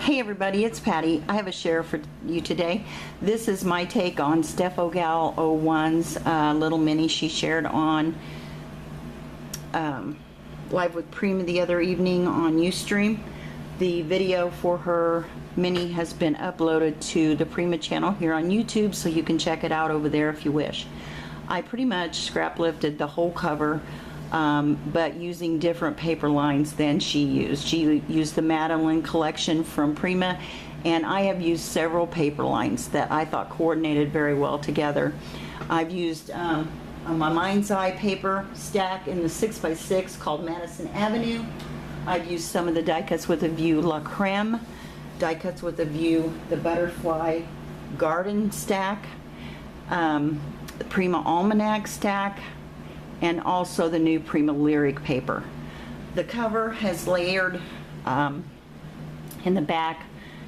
Hey everybody, it's Patty. I have a share for you today. This is my take on Steffogal01's little mini she shared on Live with Prima the other evening on Ustream. The video for her mini has been uploaded to the Prima channel here on YouTube, so you can check it out over there if you wish. I pretty much scrap lifted the whole cover, but using different paper lines than she used. She used the Madeline collection from Prima, and I have used several paper lines that I thought coordinated very well together. I've used my Mind's Eye paper stack in the 6x6 called Madison Avenue. I've used some of the die cuts with a view La Creme, die cuts with a view the Butterfly Garden stack, the Prima Almanac stack, and also the new Prima Lyric paper. The cover has layered in the back.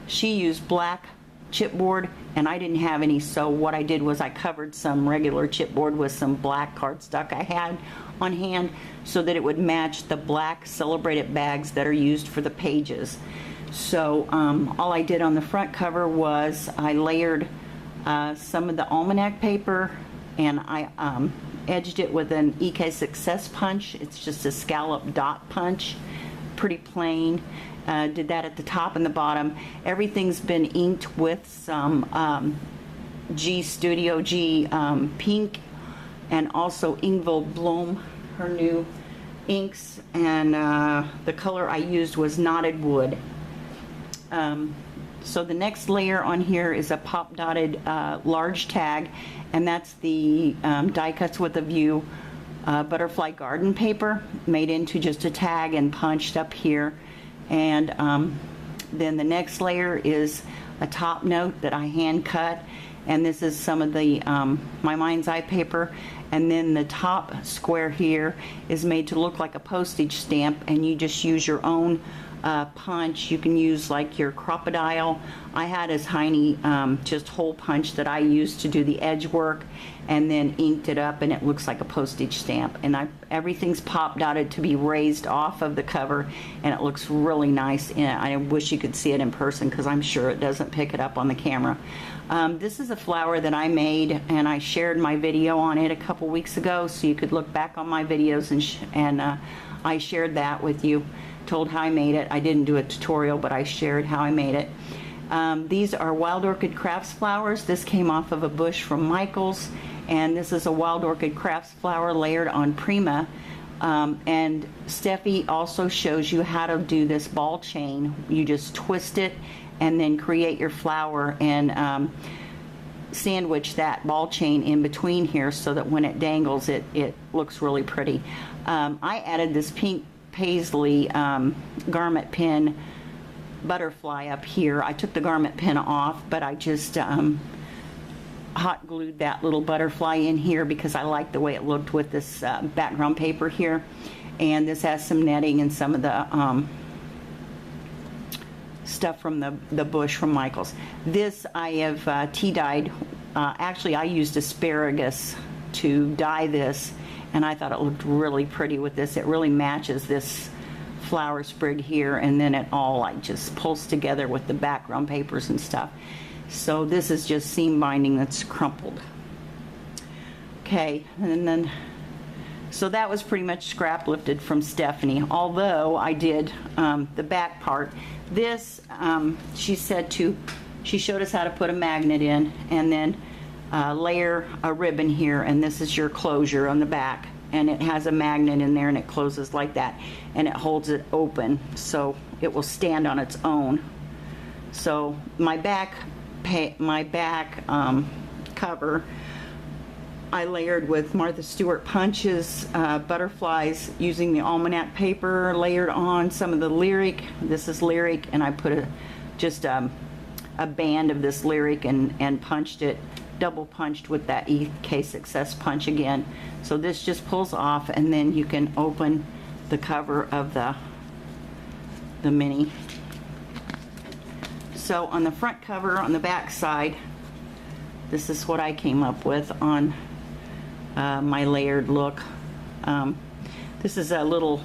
She used black chipboard and I didn't have any, so what I did was I covered some regular chipboard with some black cardstock I had on hand so that it would match the black celebrated bags that are used for the pages. So all I did on the front cover was I layered some of the Almanac paper, and I edged it with an EK Success punch. It's just a scallop dot punch, pretty plain. Did that at the top and the bottom. Everything's been inked with some G Studio G pink, and also Ingvild Blom, her new inks, and the color I used was knotted wood. So the next layer on here is a pop dotted large tag, and that's the die cuts with a view Butterfly Garden paper made into just a tag and punched up here. And then the next layer is a top note that I hand cut, and this is some of the my Mind's Eye paper. And then the top square here is made to look like a postage stamp, and you just use your own punch. You can use like your crocodile. I had a tiny just hole punch that I used to do the edge work, and then inked it up, and it looks like a postage stamp. And everything's pop dotted to be raised off of the cover, and it looks really nice. And I wish you could see it in person, because I'm sure it doesn't pick it up on the camera. This is a flower that I made, and I shared my video on it a couple weeks ago, so you could look back on my videos, and I shared that with you, told how I made it. I didn't do a tutorial, but I shared how I made it. These are Wild Orchid Crafts flowers. This came off of a bush from Michael's, and this is a Wild Orchid Crafts flower layered on Prima. And Steffi also shows you how to do this ball chain. You just twist it and then create your flower, and sandwich that ball chain in between here so that when it dangles it looks really pretty. I added this pink paisley garment pin butterfly up here. I took the garment pin off, but I just hot glued that little butterfly in here because I liked the way it looked with this background paper here. And this has some netting and some of the stuff from the bush from Michael's. This I have tea dyed. Actually, I used asparagus to dye this, and I thought it looked really pretty with this. It really matches this flower sprig here, and then it all like just pulls together with the background papers and stuff. So this is just seam binding that's crumpled. Okay, and then so that was pretty much scrap lifted from Stephanie, although I did the back part. This she showed us how to put a magnet in, and then layer a ribbon here, and this is your closure on the back, and it has a magnet in there, and it closes like that, and it holds it open so it will stand on its own. So my back cover I layered with Martha Stewart punches, butterflies, using the Almanac paper, layered on some of the Lyric. This is Lyric, and I put just a band of this Lyric and punched it, double punched with that EK Success punch again. So this just pulls off, and then you can open the cover of the mini. So on the front cover, on the back side, this is what I came up with on my layered look. This is a little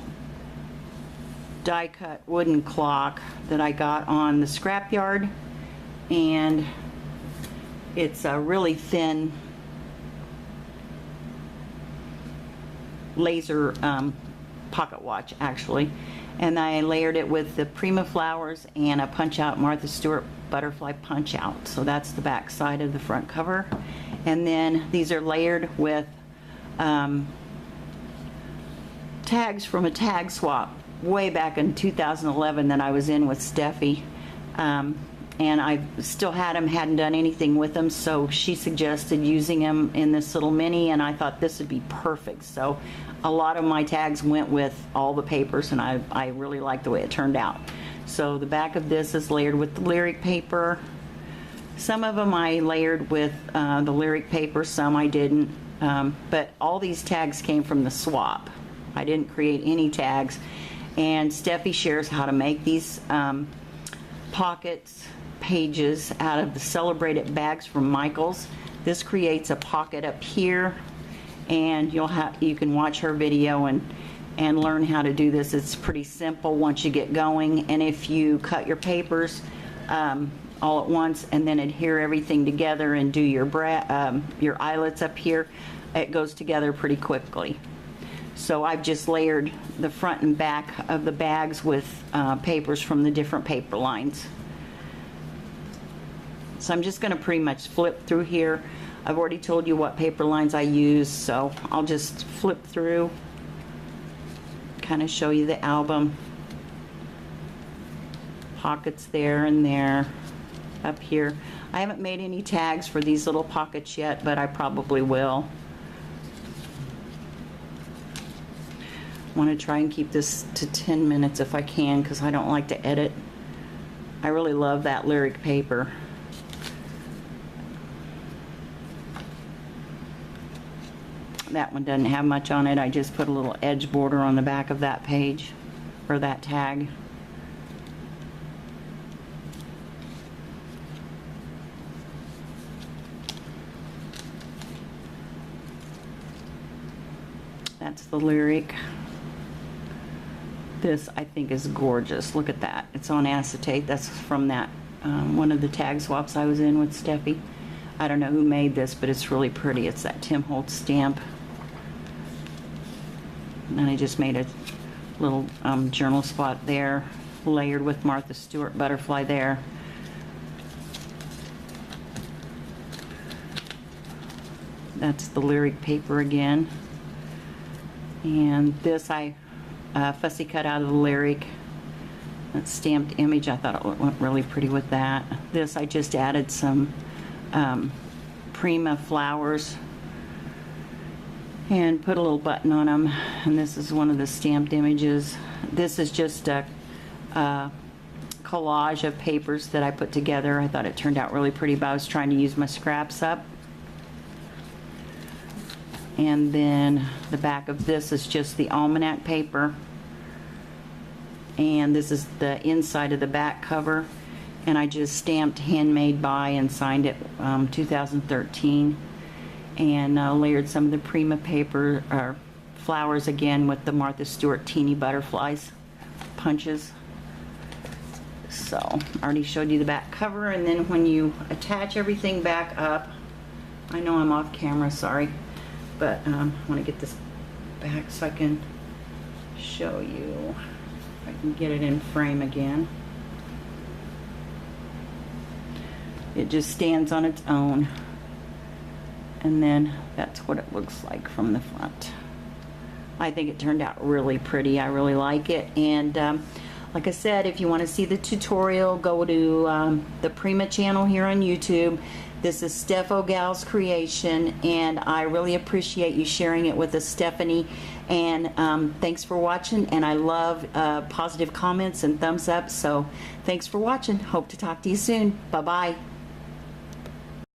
die cut wooden clock that I got on the scrapyard, and it's a really thin laser pocket watch actually, and I layered it with the Prima flowers and a punch out Martha Stewart butterfly punch out. So that's the back side of the front cover, and then these are layered with tags from a tag swap way back in 2011 that I was in with Steffi, and I still had them, hadn't done anything with them, so she suggested using them in this little mini, and I thought this would be perfect. So a lot of my tags went with all the papers, and I really liked the way it turned out. So the back of this is layered with the lyric paper. Some of them I layered with the lyric paper, some I didn't, but all these tags came from the swap. I didn't create any tags, and Steffi shares how to make these pockets, pages out of the Celebrated bags from Michaels. This creates a pocket up here, and you can watch her video and learn how to do this. It's pretty simple once you get going, and if you cut your papers all at once and then adhere everything together and do your eyelets up here, it goes together pretty quickly. So I've just layered the front and back of the bags with papers from the different paper lines. So I'm just going to pretty much flip through here. I've already told you what paper lines I use, so I'll just flip through, kind of show you the album. Pockets there and there, up here. I haven't made any tags for these little pockets yet, but I probably will. I want to try and keep this to 10 minutes if I can, because I don't like to edit. I really love that lyric paper. That one doesn't have much on it. I just put a little edge border on the back of that page, or that tag. That's the lyric. This I think is gorgeous. Look at that. It's on acetate. That's from that one of the tag swaps I was in with Steffi. I don't know who made this, but it's really pretty. It's that Tim Holtz stamp. And then I just made a little journal spot there, layered with Martha Stewart butterfly there. That's the lyric paper again. And this I fussy cut out of the lyric. That stamped image, I thought it went really pretty with that. This I just added some Prima flowers and put a little button on them, and this is one of the stamped images. This is just a collage of papers that I put together. I thought it turned out really pretty, but I was trying to use my scraps up. And then the back of this is just the Almanac paper, and this is the inside of the back cover, and I just stamped handmade by and signed it 2013, and layered some of the Prima paper or flowers again with the Martha Stewart teeny butterflies punches. So I already showed you the back cover, and then when you attach everything back up, I know I'm off camera, sorry, but I want to get this back so I can show you if I can get it in frame again. It just stands on its own, and then that's what it looks like from the front. I think it turned out really pretty. I really like it, and like I said, if you want to see the tutorial, go to the Prima channel here on YouTube. This is Steffogal's creation, and I really appreciate you sharing it with us, Stephanie. And thanks for watching, and I love positive comments and thumbs up. So thanks for watching. Hope to talk to you soon. Bye-bye.